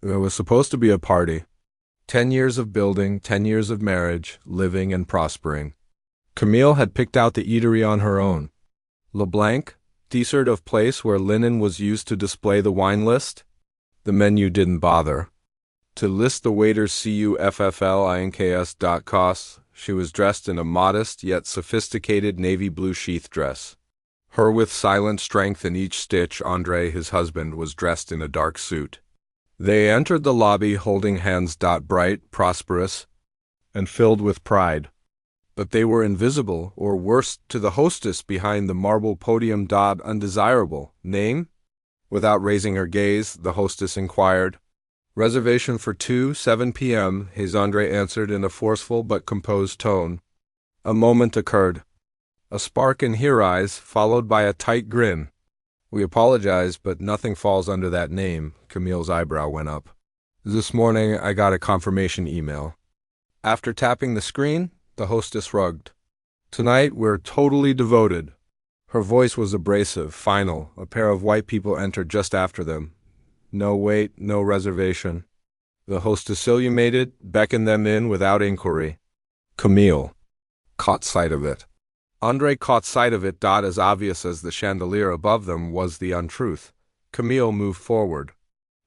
It was supposed to be a party. 10 years of building, 10 years of marriage, living and prospering. Camille had picked out the eatery on her own. LeBlanc, dessert of place where linen was used to display the wine list. The menu didn't bother to list the waiter's cufflinks. Costs. She was dressed in a modest yet sophisticated navy blue sheath dress. Her with silent strength in each stitch. Andre, his husband, was dressed in a dark suit. They entered the lobby holding hands. Bright, prosperous, and filled with pride. But they were invisible, or worse, to the hostess behind the marble podium. Undesirable. Name? Without raising her gaze, the hostess inquired. Reservation for 2, 7 p.m., his Andre answered in a forceful but composed tone. A moment occurred. A spark in her eyes, followed by a tight grin. We apologize, but nothing falls under that name. Camille's eyebrow went up. This morning I got a confirmation email. After tapping the screen, the hostess shrugged. Tonight we're totally devoted. Her voice was abrasive, final. A pair of white people entered just after them. No wait, no reservation. The hostess illuminated, beckoned them in without inquiry. Camille caught sight of it. Andre caught sight of it. As obvious as the chandelier above them was the untruth. Camille moved forward.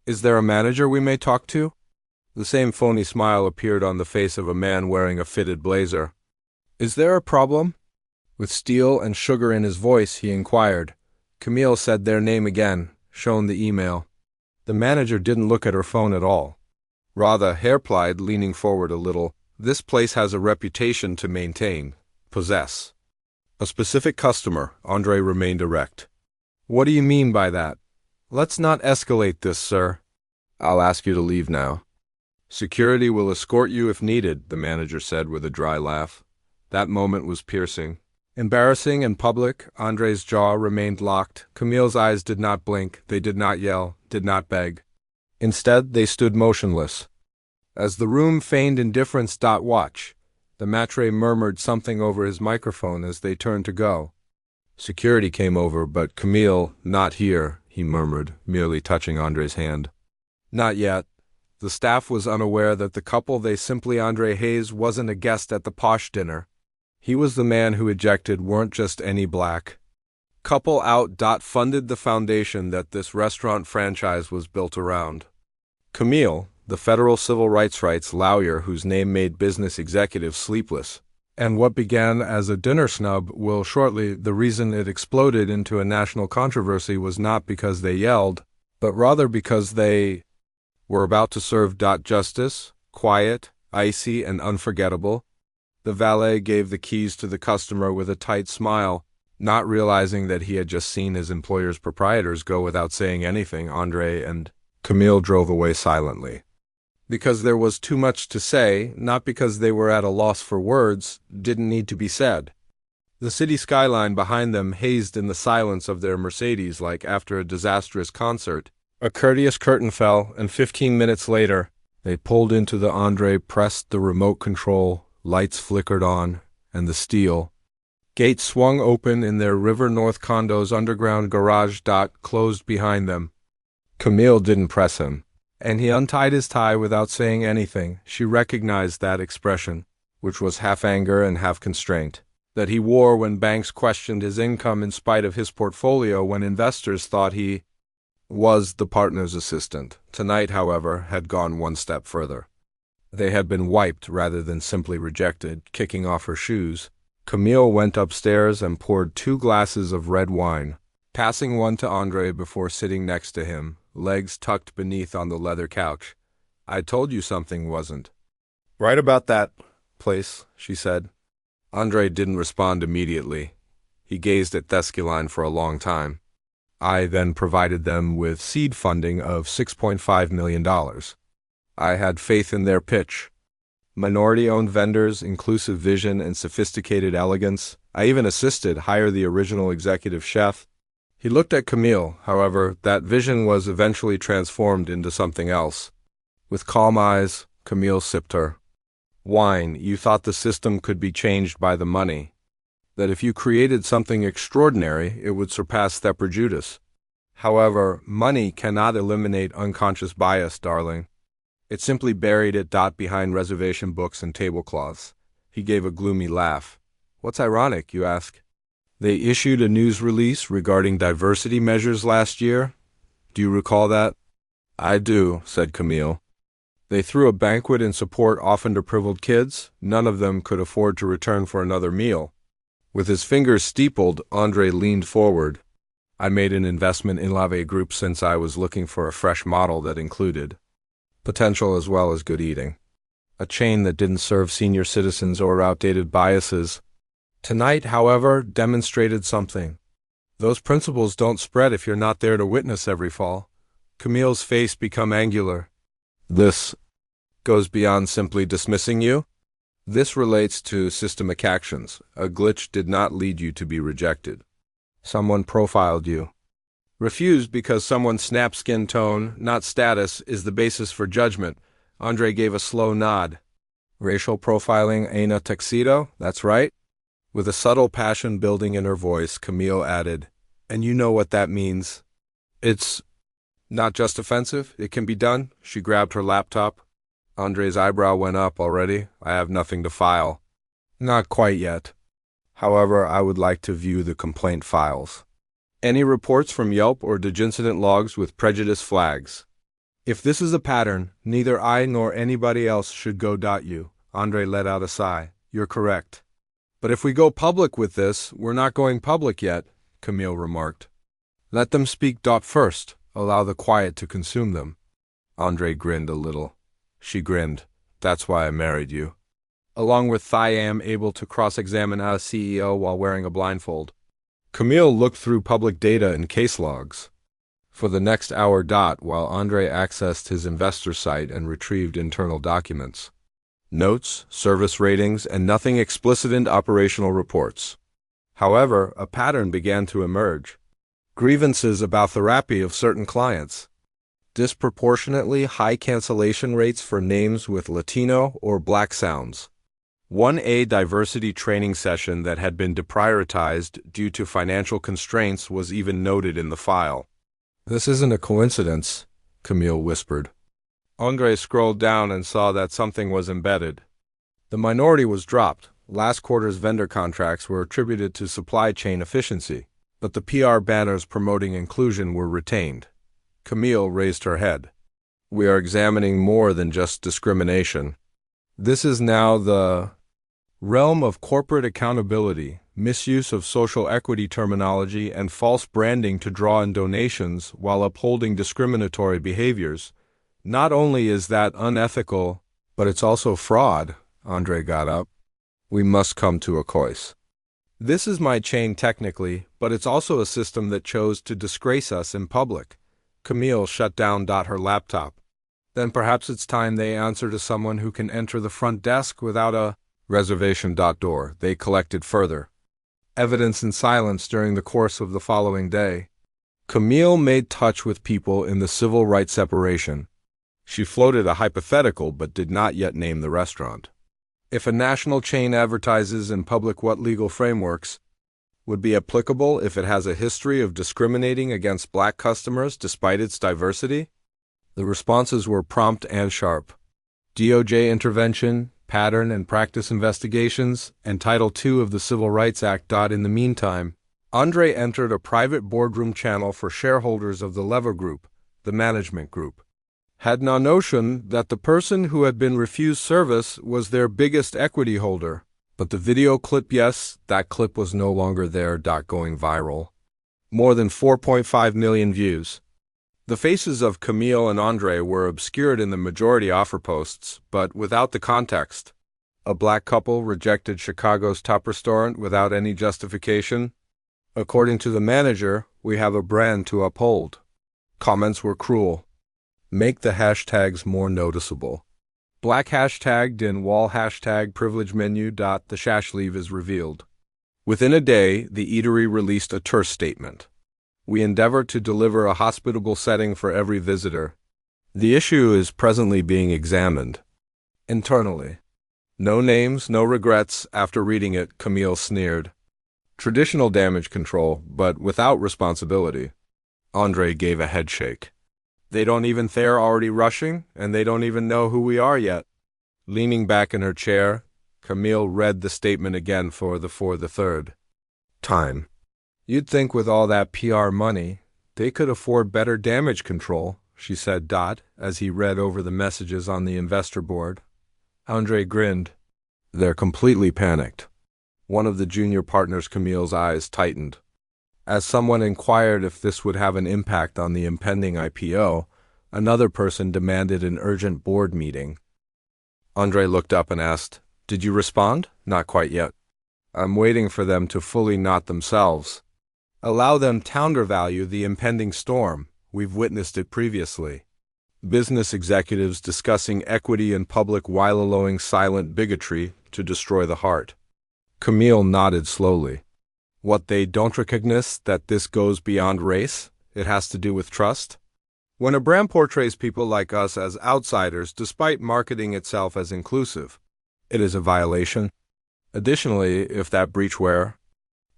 Is there a manager we may talk to? The same phony smile appeared on the face of a man wearing a fitted blazer. Is there a problem? With steel and sugar in his voice, he inquired. Camille said their name again, shown the email. The manager didn't look at her phone at all. Rather, replied, leaning forward a little, this place has a reputation to maintain, possess. A specific customer. Andre remained erect. What do you mean by that? Let's not escalate this, sir. I'll ask you to leave now. Security will escort you if needed, the manager said with a dry laugh. That moment was piercing. Embarrassing and public, Andre's jaw remained locked. Camille's eyes did not blink, they did not yell, did not beg. Instead, they stood motionless. As the room feigned indifference. Watch. The maitre murmured something over his microphone as they turned to go. Security came over, but Camille, not here, he murmured, merely touching Andre's hand. Not yet. The staff was unaware that the couple they simply Andre Hayes wasn't a guest at the posh dinner. He was the man who ejected weren't just any black couple out. Funded the foundation that this restaurant franchise was built around. Camille, the federal civil rights lawyer whose name made business executives sleepless, and what began as a dinner snub will shortly, the reason it exploded into a national controversy was not because they yelled, but rather because they were about to serve. Justice, quiet, icy, and unforgettable. The valet gave the keys to the customer with a tight smile, not realizing that he had just seen his employer's proprietors go without saying anything. Andre and Camille drove away silently. Because there was too much to say, not because they were at a loss for words, didn't need to be said. The city skyline behind them hazed in the silence of their Mercedes like after a disastrous concert. A courteous curtain fell, and 15 minutes later, they pulled into the Andre pressed the remote control. Lights flickered on, and the steel gates swung open in their River North condo's underground garage. Closed behind them. Camille didn't press him, and he untied his tie without saying anything. She recognized that expression, which was half anger and half constraint, that he wore when banks questioned his income in spite of his portfolio when investors thought he was the partner's assistant. Tonight, however, had gone one step further. They had been wiped rather than simply rejected. Kicking off her shoes, Camille went upstairs and poured 2 glasses of red wine, passing one to Andre before sitting next to him, legs tucked beneath on the leather couch. I told you something wasn't right about that place, she said. Andre didn't respond immediately. He gazed at Thescaline for a long time. I then provided them with seed funding of $6.5 million. I had faith in their pitch. Minority-owned vendors, inclusive vision, and sophisticated elegance. I even assisted hire the original executive chef. He looked at Camille, however, that vision was eventually transformed into something else. With calm eyes, Camille sipped her wine. You thought the system could be changed by the money. That if you created something extraordinary, it would surpass their prejudice. However, money cannot eliminate unconscious bias, darling. It simply buried it behind reservation books and tablecloths. He gave a gloomy laugh. What's ironic, you ask? They issued a news release regarding diversity measures last year. Do you recall that? I do, said Camille. They threw a banquet in support of underprivileged kids. None of them could afford to return for another meal. With his fingers steepled, Andre leaned forward. I made an investment in Lave Group since I was looking for a fresh model that included potential as well as good eating. A chain that didn't serve senior citizens or outdated biases. Tonight, however, demonstrated something. Those principles don't spread if you're not there to witness every fall. Camille's face became angular. This goes beyond simply dismissing you? This relates to systemic actions. A glitch did not lead you to be rejected. Someone profiled you. Refused because someone's snap skin tone, not status, is the basis for judgment. Andre gave a slow nod. Racial profiling ain't a tuxedo, that's right. With a subtle passion building in her voice, Camille added, and you know what that means. It's not just offensive, it can be done. She grabbed her laptop. Andre's eyebrow went up already. I have nothing to file. Not quite yet. However, I would like to view the complaint files. Any reports from Yelp or digincident logs with prejudice flags. If this is a pattern, neither I nor anybody else should go. You. Andre let out a sigh. You're correct. But if we go public with this, we're not going public yet, Camille remarked. Let them speak. First. Allow the quiet to consume them. Andre grinned a little. She grinned. That's why I married you. Along with I am able to cross-examine a CEO while wearing a blindfold. Camille looked through public data and case logs. For the next hour. While Andre accessed his investor site and retrieved internal documents. Notes, service ratings, and nothing explicit in operational reports. However, a pattern began to emerge. Grievances about therapy of certain clients. Disproportionately high cancellation rates for names with Latino or Black sounds. 1A diversity training session that had been deprioritized due to financial constraints was even noted in the file. This isn't a coincidence, Camille whispered. Andre scrolled down and saw that something was embedded. The minority was dropped. Last quarter's vendor contracts were attributed to supply chain efficiency, but the PR banners promoting inclusion were retained. Camille raised her head. We are examining more than just discrimination. This is now the realm of corporate accountability, misuse of social equity terminology, and false branding to draw in donations while upholding discriminatory behaviors. Not only is that unethical, but it's also fraud. Andre got up. We must come to a choice. This is my chain technically, but it's also a system that chose to disgrace us in public. Camille shut down her laptop. Then perhaps it's time they answer to someone who can enter the front desk without a reservation. Door. They collected further evidence in silence during the course of the following day. Camille made touch with people in the civil rights separation. She floated a hypothetical but did not yet name the restaurant. If a national chain advertises in public, what legal frameworks would be applicable if it has a history of discriminating against Black customers despite its diversity? The responses were prompt and sharp. DOJ intervention, pattern and practice investigations, and Title II of the Civil Rights Act. In the meantime, Andre entered a private boardroom channel for shareholders of the Lever Group, the management group. Had no notion that the person who had been refused service was their biggest equity holder. But the video clip, yes, that clip was no longer there. Going viral. More than 4.5 million views. The faces of Camille and Andre were obscured in the majority offer posts, but without the context. A Black couple rejected Chicago's top restaurant without any justification. According to the manager, we have a brand to uphold. Comments were cruel. Make the hashtags more noticeable. Black hashtagged in wall hashtag privilege menu. The shash leave is revealed. Within a day, the eatery released a terse statement. We endeavor to deliver a hospitable setting for every visitor. The issue is presently being examined internally. No names, no regrets. After reading it, Camille sneered. Traditional damage control, but without responsibility. Andre gave a headshake. They don't even they're already rushing, and they don't even know who we are yet. Leaning back in her chair, Camille read the statement again for the third time. You'd think with all that PR money, they could afford better damage control, she said, as he read over the messages on the investor board. Andre grinned. They're completely panicked. One of the junior partners, Camille's eyes tightened. As someone inquired if this would have an impact on the impending IPO, another person demanded an urgent board meeting. Andre looked up and asked, Did you respond? Not quite yet. I'm waiting for them to fully knot themselves. Allow them to countervalue the impending storm. We've witnessed it previously. Business executives discussing equity in public while allowing silent bigotry to destroy the heart. Camille nodded slowly. What they don't recognize that this goes beyond race? It has to do with trust? When a brand portrays people like us as outsiders despite marketing itself as inclusive, it is a violation. Additionally, if that breach were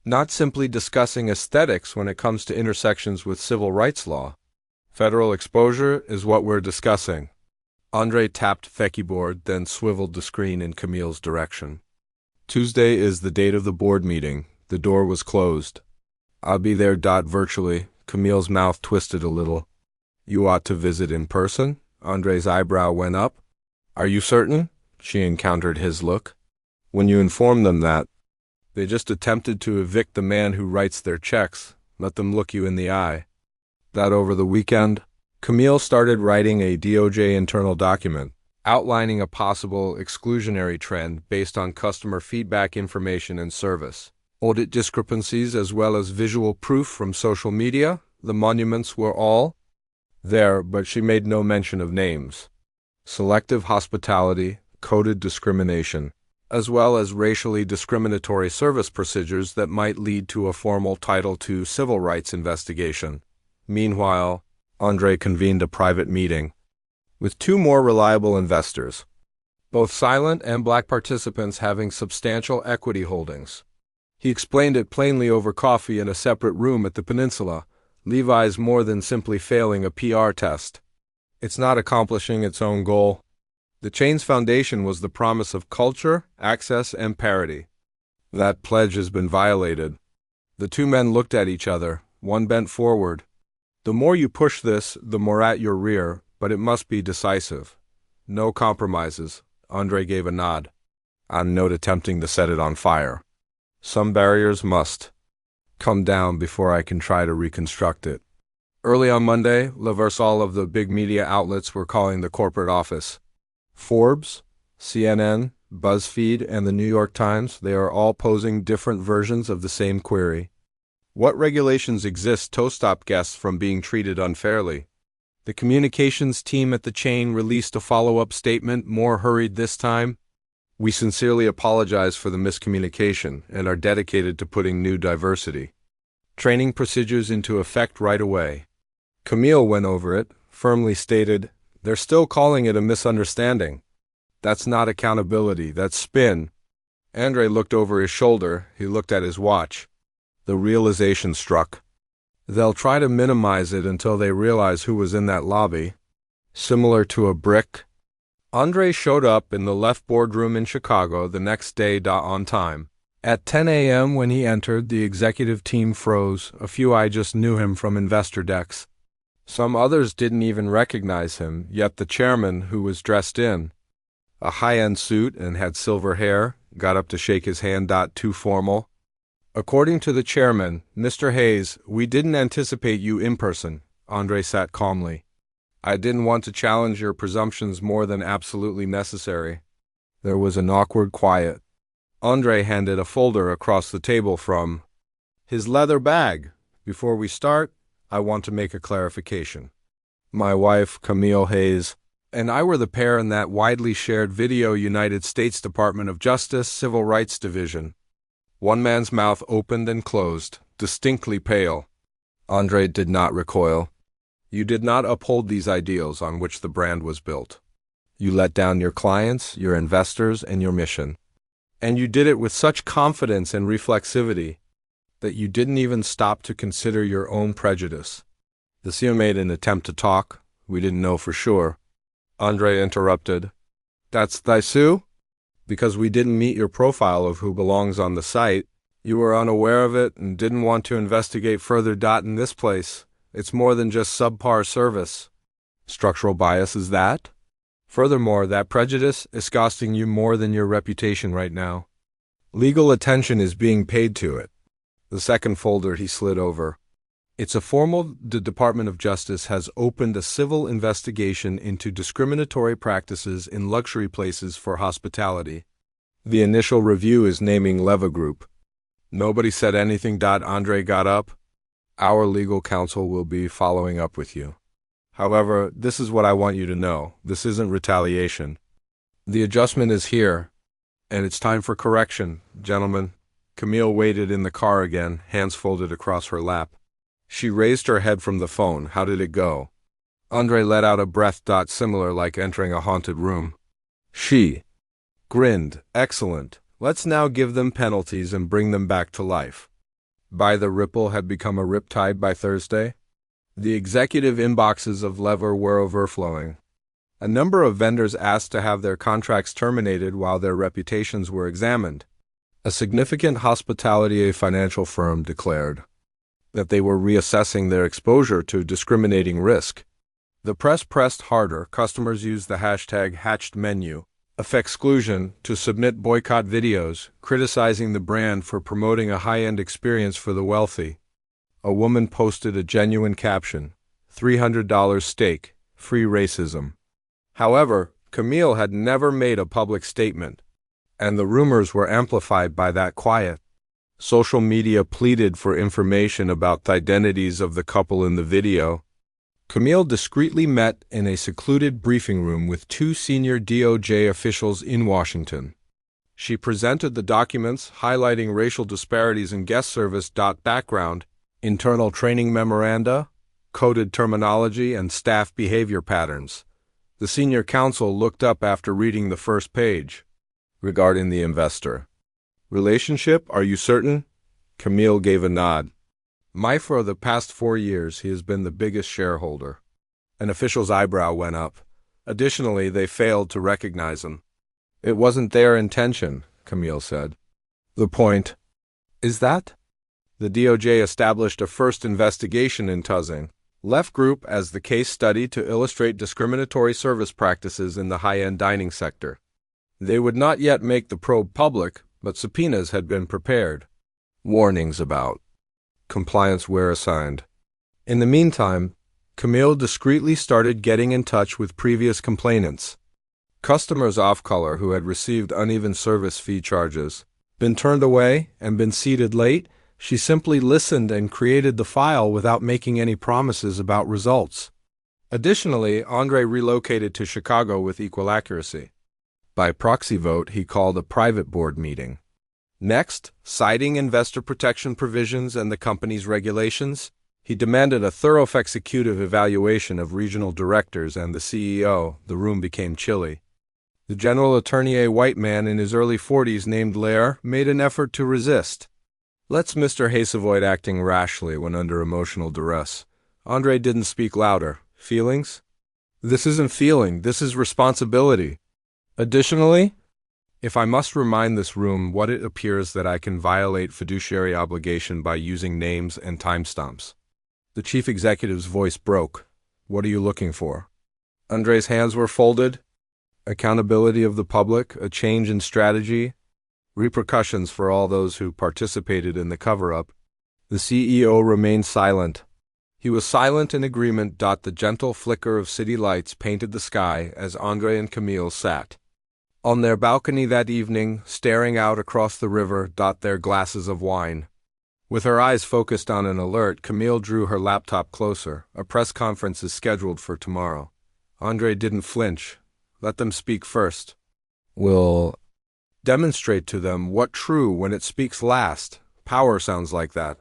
not simply discussing aesthetics when it comes to intersections with civil rights law, federal exposure is what we're discussing. Andre tapped the keyboard, then swiveled the screen in Camille's direction. Tuesday is the date of the board meeting. The door was closed. I'll be there. Virtually. Camille's mouth twisted a little. You ought to visit in person? Andre's eyebrow went up. Are you certain? She encountered his look. When you inform them that they just attempted to evict the man who writes their checks, let them look you in the eye. That over the weekend, Camille started writing a DOJ internal document, outlining a possible exclusionary trend based on customer feedback information and service. Audit discrepancies as well as visual proof from social media. The monuments were all there, but she made no mention of names. Selective hospitality, coded discrimination, as well as racially discriminatory service procedures that might lead to a formal Title II civil rights investigation. Meanwhile, Andre convened a private meeting with two more reliable investors, both silent and black participants having substantial equity holdings. He explained it plainly over coffee in a separate room at the Peninsula. Levi's more than simply failing a PR test. It's not accomplishing its own goal. The chain's foundation was the promise of culture, access, and parity. That pledge has been violated. The two men looked at each other. One bent forward. The more you push this, the more at your rear, but it must be decisive. No compromises. Andre gave a nod. I'm not attempting to set it on fire. Some barriers must come down before I can try to reconstruct it. Early on Monday, all of the big media outlets were calling the corporate office. Forbes, CNN, BuzzFeed, and the New York Times, they are all posing different versions of the same query. What regulations exist to stop guests from being treated unfairly? The communications team at the chain released a follow-up statement, more hurried this time. We sincerely apologize for the miscommunication and are dedicated to putting new diversity training procedures into effect right away. Camille went over it, firmly stated, They're still calling it a misunderstanding. That's not accountability, that's spin. Andre looked over his shoulder, he looked at his watch. The realization struck. They'll try to minimize it until they realize who was in that lobby. Similar to a brick. Andre showed up in the left boardroom in Chicago the next day on time. At 10 a.m. when he entered, the executive team froze. A few I just knew him from investor decks. Some others didn't even recognize him, yet the chairman, who was dressed in a high-end suit and had silver hair, got up to shake his hand. Too formal. According to the chairman, Mr. Hayes, we didn't anticipate you in person. Andre sat calmly. I didn't want to challenge your presumptions more than absolutely necessary. There was an awkward quiet. Andre handed a folder across the table from his leather bag. Before we start, I want to make a clarification. My wife, Camille Hayes, and I were the pair in that widely shared video United States Department of Justice Civil Rights Division. One man's mouth opened and closed, distinctly pale. Andre did not recoil. You did not uphold these ideals on which the brand was built. You let down your clients, your investors, and your mission. And you did it with such confidence and reflexivity that you didn't even stop to consider your own prejudice. The CEO made an attempt to talk. We didn't know for sure. Andre interrupted. That's thy Sue? Because we didn't meet your profile of who belongs on the site. You were unaware of it and didn't want to investigate further. In this place, it's more than just subpar service. Structural bias is that? Furthermore, that prejudice is costing you more than your reputation right now. Legal attention is being paid to it. The second folder he slid over. It's a formal. The Department of Justice has opened a civil investigation into discriminatory practices in luxury places for hospitality. The initial review is naming Leva Group. Nobody said anything. Andre got up. Our legal counsel will be following up with you. However, this is what I want you to know. This isn't retaliation. The adjustment is here, and it's time for correction, gentlemen. Camille waited in the car again, hands folded across her lap. She raised her head from the phone. How did it go? Andre let out a breath. Similar, like entering a haunted room. She grinned. Excellent. Let's now give them penalties and bring them back to life. By the ripple had become a riptide by Thursday. The executive inboxes of Lever were overflowing. A number of vendors asked to have their contracts terminated while their reputations were examined. A significant hospitality financial firm declared that they were reassessing their exposure to discriminating risk. The press pressed harder. Customers used the hashtag #HatchedMenu of exclusion to submit boycott videos, criticizing the brand for promoting a high-end experience for the wealthy. A woman posted a genuine caption, $300 steak, free racism. However, Camille had never made a public statement, and the rumors were amplified by that quiet. Social media pleaded for information about the identities of the couple in the video. Camille discreetly met in a secluded briefing room with two senior DOJ officials in Washington. She presented the documents highlighting racial disparities in guest service. Background, internal training memoranda, coded terminology, and staff behavior patterns. The senior counsel looked up after reading the first page. Regarding the investor relationship, are you certain? Camille gave a nod. For the past 4 years, he has been the biggest shareholder. An official's eyebrow went up. Additionally, they failed to recognize him. It wasn't their intention, Camille said. The point is that the DOJ established a first investigation in Tuzzing Left Group as the case study to illustrate discriminatory service practices in the high-end dining sector. They would not yet make the probe public, but subpoenas had been prepared. Warnings about compliance were assigned. In the meantime, Camille discreetly started getting in touch with previous complainants. Customers off-color who had received uneven service fee charges, been turned away, and been seated late. She simply listened and created the file without making any promises about results. Additionally, Andre relocated to Chicago with equal accuracy. By proxy vote, he called a private board meeting. Next, citing investor protection provisions and the company's regulations, he demanded a thorough executive evaluation of regional directors and the CEO. The room became chilly. The general attorney, a white man in his early 40s named Lair, made an effort to resist. Let's Mr. Hayes avoid acting rashly when under emotional duress. Andre didn't speak louder. Feelings? This isn't feeling, this is responsibility. Additionally, if I must remind this room what it appears that I can violate fiduciary obligation by using names and timestamps. The chief executive's voice broke. What are you looking for? Andre's hands were folded. Accountability of the public, a change in strategy, repercussions for all those who participated in the cover-up. The CEO remained silent. He was silent in agreement. The gentle flicker of city lights painted the sky as Andre and Camille sat on their balcony that evening, staring out across the river. Their glasses of wine. With her eyes focused on an alert, Camille drew her laptop closer. A press conference is scheduled for tomorrow. Andre didn't flinch. Let them speak first. We'll demonstrate to them what true when it speaks last. Power sounds like that.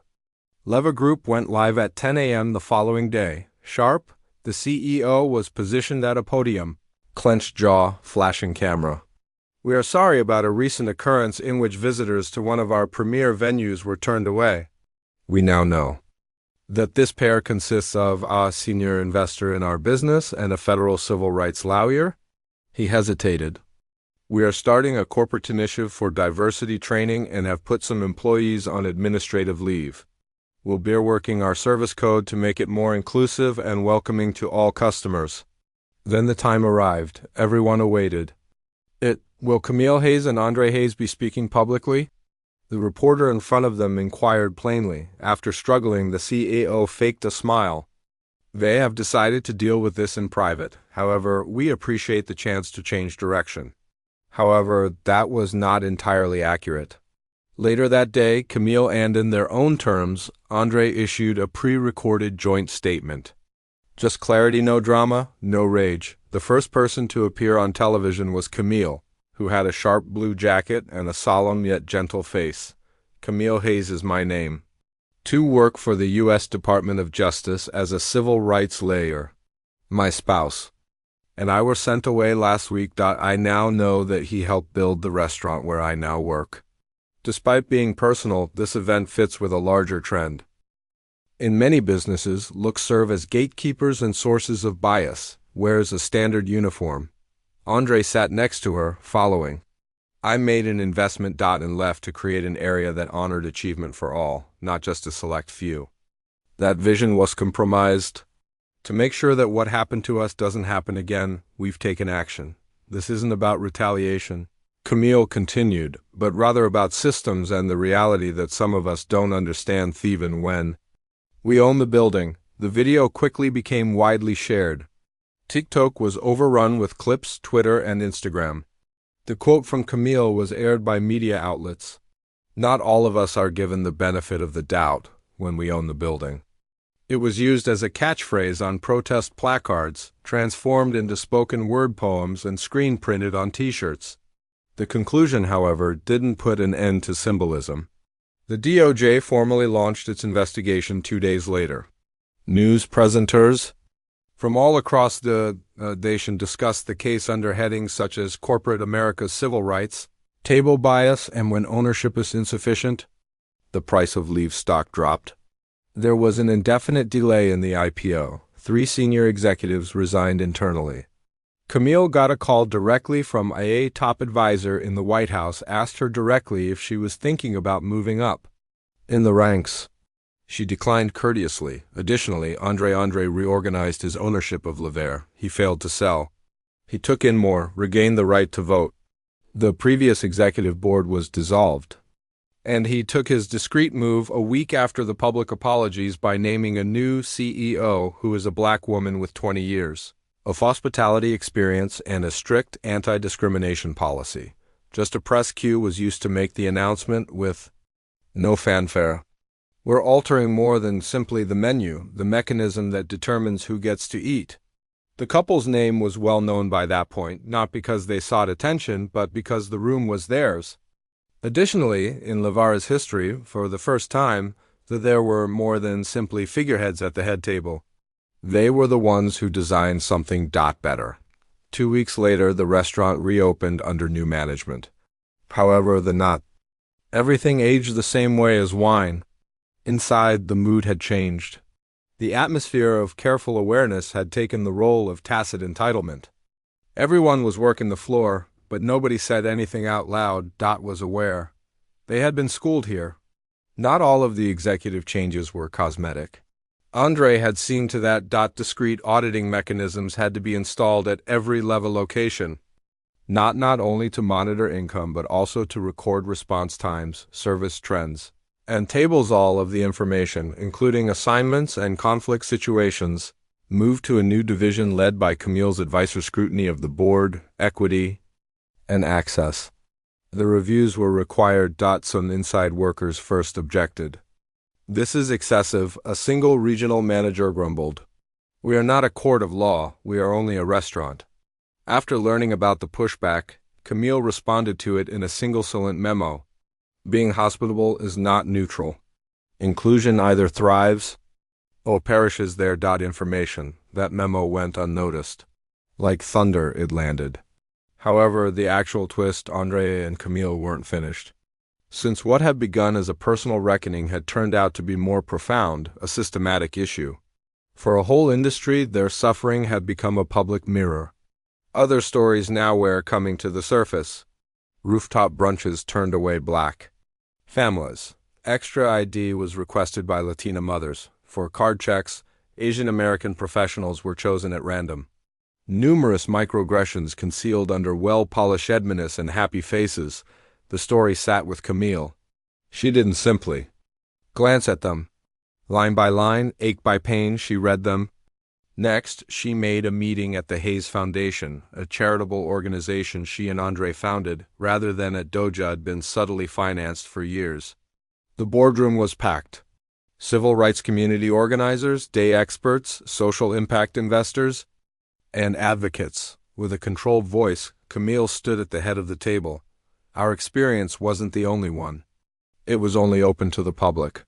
Leva Group went live at 10 a.m. the following day. Sharp, the CEO was positioned at a podium, clenched jaw, flashing camera. We are sorry about a recent occurrence in which visitors to one of our premier venues were turned away. We now know. That this pair consists of a senior investor in our business and a federal civil rights lawyer? He hesitated. We are starting a corporate initiative for diversity training and have put some employees on administrative leave. We'll be working our service code to make it more inclusive and welcoming to all customers. Then the time arrived. Everyone awaited. Will Camille Hayes and Andre Hayes be speaking publicly? The reporter in front of them inquired plainly. After struggling, the CEO faked a smile. They have decided to deal with this in private. However, we appreciate the chance to change direction. However, that was not entirely accurate. Later that day, Camille and in their own terms, Andre issued a pre-recorded joint statement. Just clarity, no drama, no rage. The first person to appear on television was Camille, who had a sharp blue jacket and a solemn yet gentle face. Camille Hayes is my name. To work for the U.S. Department of Justice as a civil rights lawyer. My spouse. And I was sent away last week. I now know that he helped build the restaurant where I now work. Despite being personal, this event fits with a larger trend. In many businesses, looks serve as gatekeepers and sources of bias, wears a standard uniform. Andre sat next to her, following. I made an investment. And left to create an area that honored achievement for all, not just a select few. That vision was compromised. To make sure that what happened to us doesn't happen again, we've taken action. This isn't about retaliation, Camille continued, but rather about systems and the reality that some of us don't understand even when. We own the building. The video quickly became widely shared. TikTok was overrun with clips, Twitter, and Instagram. The quote from Camille was aired by media outlets. Not all of us are given the benefit of the doubt when we own the building. It was used as a catchphrase on protest placards, transformed into spoken word poems, and screen printed on T-shirts. The conclusion, however, didn't put an end to symbolism. The DOJ formally launched its investigation 2 days later. News presenters from all across the nation discussed the case under headings such as Corporate America's Civil Rights, Table Bias, and When Ownership is Insufficient. The price of Leave stock dropped. There was an indefinite delay in the IPO. 3 senior executives resigned internally. Camille got a call directly from a top advisor in the White House, asked her directly if she was thinking about moving up in the ranks. She declined courteously. Additionally, Andre reorganized his ownership of Lever. He failed to sell. He took in more, regained the right to vote. The previous executive board was dissolved. And he took his discreet move a week after the public apologies by naming a new CEO who is a black woman with 20 years of hospitality experience and a strict anti-discrimination policy. Just a press cue was used to make the announcement with no fanfare. We're altering more than simply the menu, the mechanism that determines who gets to eat. The couple's name was well known by that point, not because they sought attention, but because the room was theirs. Additionally, in Levar's history, for the first time, there were more than simply figureheads at the head table. They were the ones who designed something better. 2 weeks later, the restaurant reopened under new management. However, everything aged the same way as wine. Inside, the mood had changed. The atmosphere of careful awareness had taken the role of tacit entitlement. Everyone was working the floor, but nobody said anything out loud. Was aware. They had been schooled here. Not all of the executive changes were cosmetic. Andre had seen to that. Discrete auditing mechanisms had to be installed at every level location. Not only to monitor income, but also to record response times, service trends, and tables. All of the information, including assignments and conflict situations, moved to a new division led by Camille's advisor scrutiny of the board, equity, and access. The reviews were required. Some inside workers first objected. This is excessive, a single regional manager grumbled. We are not a court of law, we are only a restaurant. After learning about the pushback, Camille responded to it in a single-silent memo. Being hospitable is not neutral. Inclusion either thrives or perishes there. Information. That memo went unnoticed. Like thunder, it landed. However, the actual twist, Andre and Camille weren't finished. since what had begun as a personal reckoning had turned out to be more profound, a systematic issue. For a whole industry, their suffering had become a public mirror. Other stories now were coming to the surface. Rooftop brunches turned away black families. Extra ID was requested by Latina mothers. For card checks, Asian American professionals were chosen at random. Numerous microaggressions concealed under well-polished edmonists and happy faces. The story sat with Camille. She didn't simply glance at them. Line by line, ache by pain, she read them. Next, she made a meeting at the Hayes Foundation, a charitable organization she and Andre founded, rather than at Doja had been subtly financed for years. The boardroom was packed. Civil rights community organizers, day experts, social impact investors, and advocates. With a controlled voice, Camille stood at the head of the table. Our experience wasn't the only one. It was only open to the public.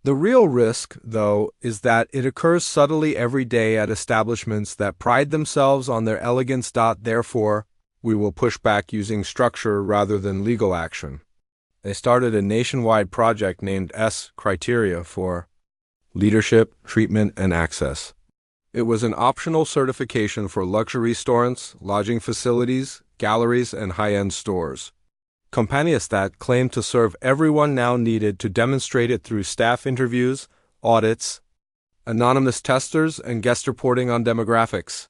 The real risk, though, is that it occurs subtly every day at establishments that pride themselves on their elegance. Therefore, we will push back using structure rather than legal action. They started a nationwide project named S Criteria for Leadership, Treatment, and Access. It was an optional certification for luxury restaurants, lodging facilities, galleries, and high-end stores. Companies that claimed to serve everyone now needed to demonstrate it through staff interviews, audits, anonymous testers, and guest reporting on demographics.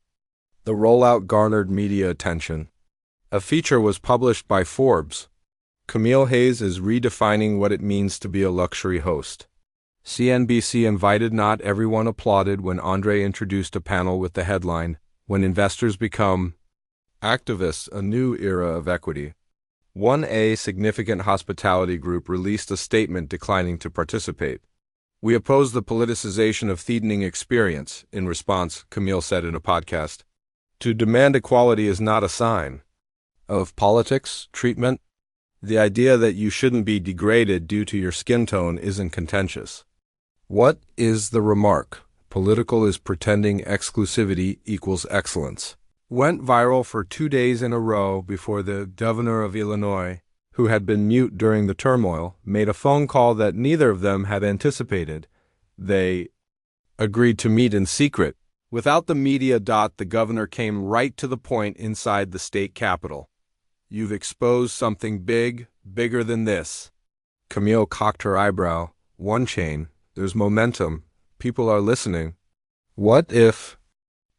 The rollout garnered media attention. A feature was published by Forbes. Camille Hayes is redefining what it means to be a luxury host. CNBC invited. Not everyone applauded when Andre introduced a panel with the headline, "When Investors Become Activists, a New Era of Equity." A significant hospitality group released a statement declining to participate. "We oppose the politicization of theatening experience." In response, Camille said in a podcast, "To demand equality is not a sign of politics, treatment. The idea that you shouldn't be degraded due to your skin tone isn't contentious." What is the remark? Political is pretending exclusivity equals excellence. Went viral for 2 days in a row before the governor of Illinois, who had been mute during the turmoil, made a phone call that neither of them had anticipated. They agreed to meet in secret. Without the media. The governor came right to the point inside the state capitol. "You've exposed something big, bigger than this." Camille cocked her eyebrow. "One chain. There's momentum. People are listening." "What if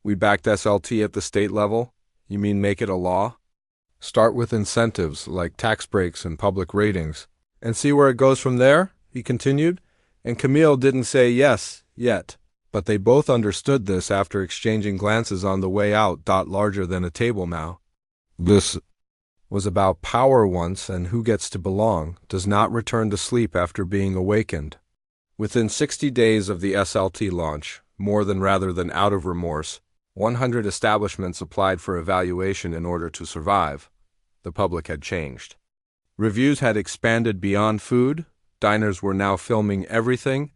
we backed SLT at the state level?" "You mean make it a law?" "Start with incentives like tax breaks and public ratings, and see where it goes from there," he continued. And Camille didn't say yes yet, but they both understood this after exchanging glances on the way out. Larger than a table now. This was about power once, and who gets to belong does not return to sleep after being awakened. Within 60 days of the SLT launch, more than rather than out of remorse, 100 establishments applied for evaluation in order to survive. The public had changed. Reviews had expanded beyond food, diners were now filming everything,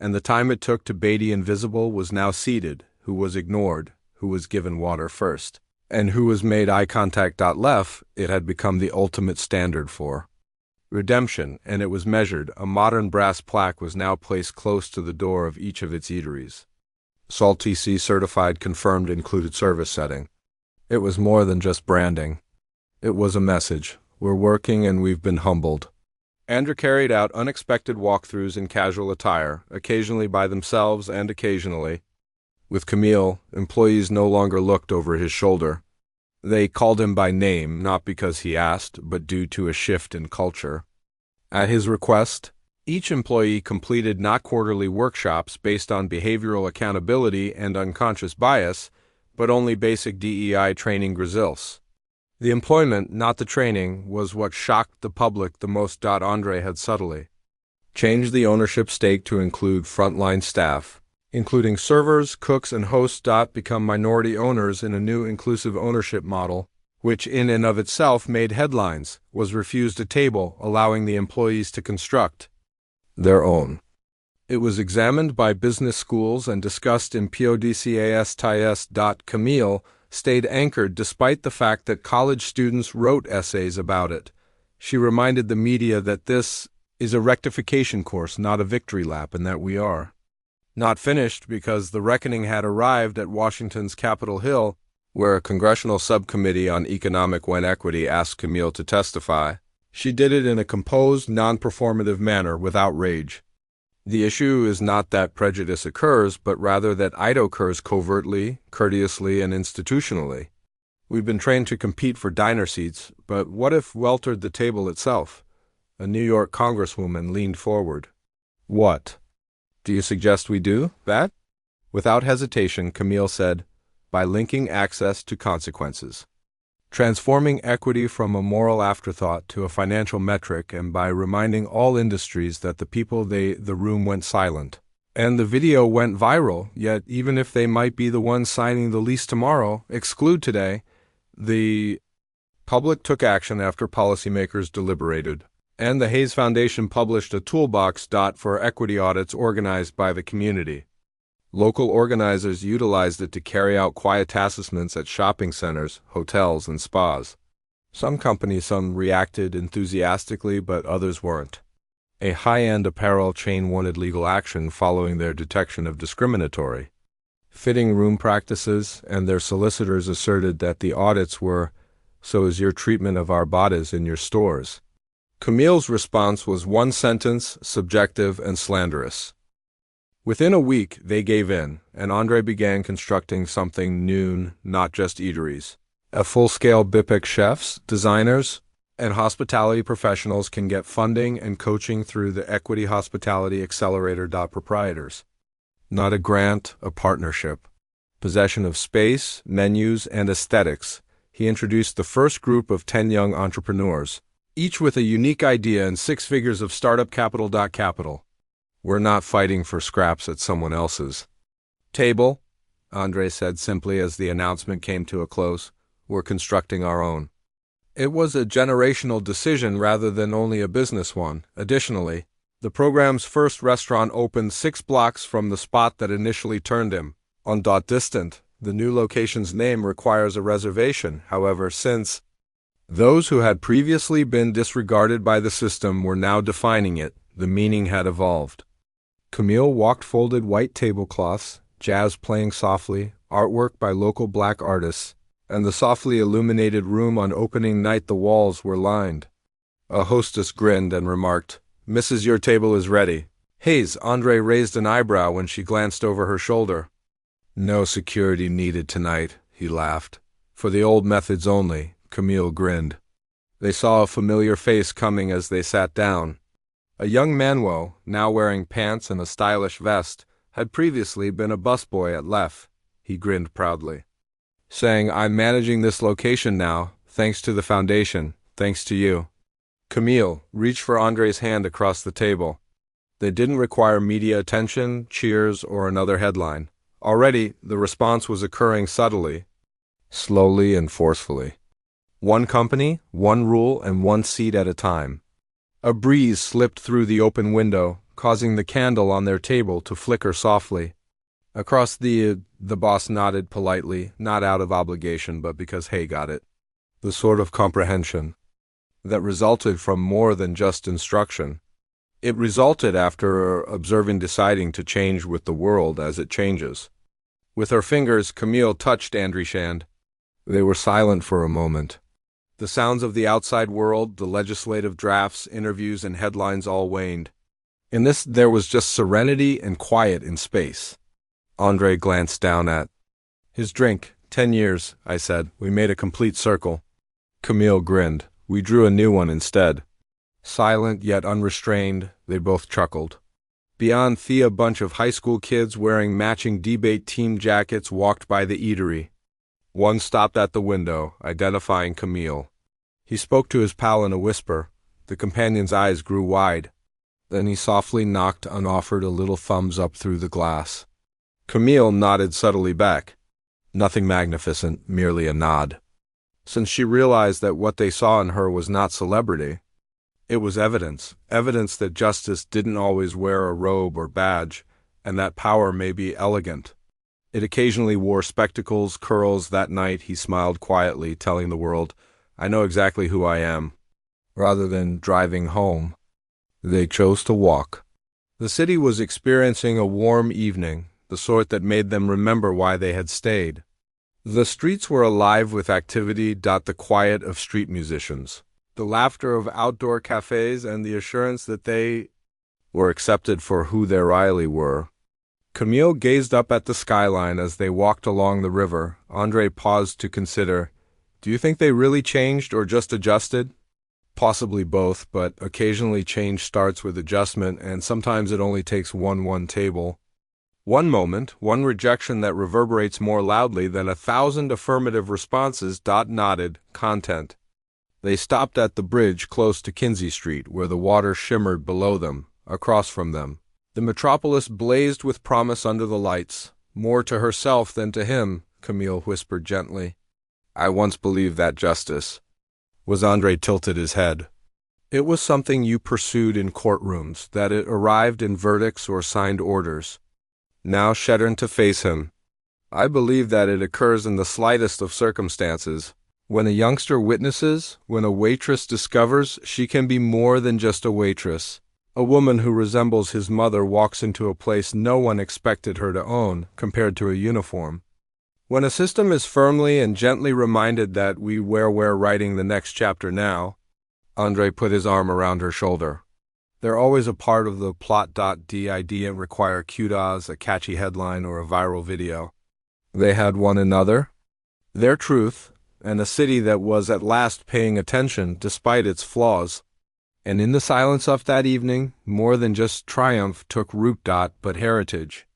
and the time it took to Beatty Invisible was now seated, who was ignored, who was given water first, and who was made eye contact. Left, it had become the ultimate standard for redemption, and it was measured. A modern brass plaque was now placed close to the door of each of its eateries. SALT-TC certified, confirmed, included service setting. It was more than just branding. It was a message. We're working and we've been humbled. Andrew carried out unexpected walkthroughs in casual attire, occasionally by themselves and occasionally with Camille. Employees no longer looked over his shoulder. They called him by name, not because he asked, but due to a shift in culture. At his request, each employee completed not quarterly workshops based on behavioral accountability and unconscious bias, but only basic DEI training results. The employment, not the training, was what shocked the public the most. Andre had subtly changed the ownership stake to include frontline staff, including servers, cooks, and hosts. Become minority owners in a new inclusive ownership model, which in and of itself made headlines, was refused a table allowing the employees to construct their own. It was examined by business schools and discussed in PODCAS. Camille stayed anchored despite the fact that college students wrote essays about it. She reminded the media that this is a rectification course, not a victory lap, and that we are not finished because the reckoning had arrived at Washington's Capitol Hill, where a congressional subcommittee on economic equity asked Camille to testify. She did it in a composed, non-performative manner without rage. The issue is not that prejudice occurs, but rather that it occurs covertly, courteously, and institutionally. We've been trained to compete for diner seats, but what if weltered the table itself? A New York congresswoman leaned forward. What? Do you suggest we do that? Without hesitation, Camille said, by linking access to consequences. Transforming equity from a moral afterthought to a financial metric, and by reminding all industries that the room went silent. And the video went viral, yet even if they might be the ones signing the lease tomorrow, exclude today, the public took action after policymakers deliberated. And the Hayes Foundation published a toolbox for equity audits organized by the community. Local organizers utilized it to carry out quiet assessments at shopping centers, hotels, and spas. Some reacted enthusiastically, but others weren't. A high-end apparel chain wanted legal action following their detection of discriminatory fitting room practices, and their solicitors asserted that the audits were, "So is your treatment of our bodies in your stores." Camille's response was one sentence, subjective and slanderous. Within a week, they gave in, and Andre began constructing something new, not just eateries. A full-scale BIPIC chefs, designers, and hospitality professionals can get funding and coaching through the Equity Hospitality Accelerator. Proprietors. Not a grant, a partnership. Possession of space, menus, and aesthetics. He introduced the first group of 10 young entrepreneurs, each with a unique idea and 6 figures of startup capital. We're not fighting for scraps at someone else's table, Andre said simply as the announcement came to a close. We're constructing our own. It was a generational decision rather than only a business one. Additionally, the program's first restaurant opened 6 blocks from the spot that initially turned him on. Distant. The new location's name requires a reservation. However, since those who had previously been disregarded by the system were now defining it, the meaning had evolved. Camille walked folded white tablecloths, jazz playing softly, artwork by local black artists, and the softly illuminated room on opening night the walls were lined. A hostess grinned and remarked, "Mrs. Your table is ready." Hayes, Andre raised an eyebrow when she glanced over her shoulder. "No security needed tonight," he laughed. "For the old methods only," Camille grinned. They saw a familiar face coming as they sat down. A young Manuel, now wearing pants and a stylish vest, had previously been a busboy at Lef. He grinned proudly, saying, "I'm managing this location now, thanks to the foundation, thanks to you." Camille reached for Andre's hand across the table. They didn't require media attention, cheers, or another headline. Already, the response was occurring subtly, slowly and forcefully. One company, one rule, and one seat at a time. A breeze slipped through the open window, causing the candle on their table to flicker softly. Across the boss nodded politely, not out of obligation, but because Hay got it. The sort of comprehension that resulted from more than just instruction. It resulted after deciding to change with the world as it changes. With her fingers, Camille touched Andre's hand. They were silent for a moment. The sounds of the outside world, the legislative drafts, interviews, and headlines all waned. In this, there was just serenity and quiet in space. Andre glanced down at his drink. 10 years, I said. We made a complete circle. Camille grinned. We drew a new one instead. Silent yet unrestrained, they both chuckled. Beyond Thea, a bunch of high school kids wearing matching debate team jackets walked by the eatery. One stopped at the window, identifying Camille. He spoke to his pal in a whisper. The companion's eyes grew wide. Then he softly knocked and offered a little thumbs up through the glass. Camille nodded subtly back. Nothing magnificent, merely a nod. Since she realized that what they saw in her was not celebrity, it was evidence that justice didn't always wear a robe or badge, and that power may be elegant. It occasionally wore spectacles, curls. That night he smiled quietly, telling the world, "I know exactly who I am." Rather than driving home, they chose to walk. The city was experiencing a warm evening, the sort that made them remember why they had stayed. The streets were alive with activity, the quiet of street musicians, the laughter of outdoor cafes, and the assurance that they were accepted for who they really were. Camille gazed up at the skyline as they walked along the river. Andre paused to consider, "Do you think they really changed or just adjusted?" "Possibly both, but occasionally change starts with adjustment, and sometimes it only takes one table. One moment, one rejection that reverberates more loudly than 1,000 affirmative responses. Nodded, content. They stopped at the bridge close to Kinsey Street, where the water shimmered below them, across from them. The metropolis blazed with promise under the lights. More to herself than to him, Camille whispered gently. "I once believed that justice was." Andre tilted his head. "It was something you pursued in courtrooms, that it arrived in verdicts or signed orders." Now she turned to face him. "I believe that it occurs in the slightest of circumstances. When a youngster witnesses, when a waitress discovers she can be more than just a waitress. A woman who resembles his mother walks into a place no one expected her to own, compared to a uniform. When a system is firmly and gently reminded that we're writing the next chapter now." Andre put his arm around her shoulder. "They're always a part of the plot. Didn't require kudos, a catchy headline, or a viral video. They had one another, their truth, and a city that was at last paying attention despite its flaws. And in the silence of that evening, more than just triumph took root. But heritage.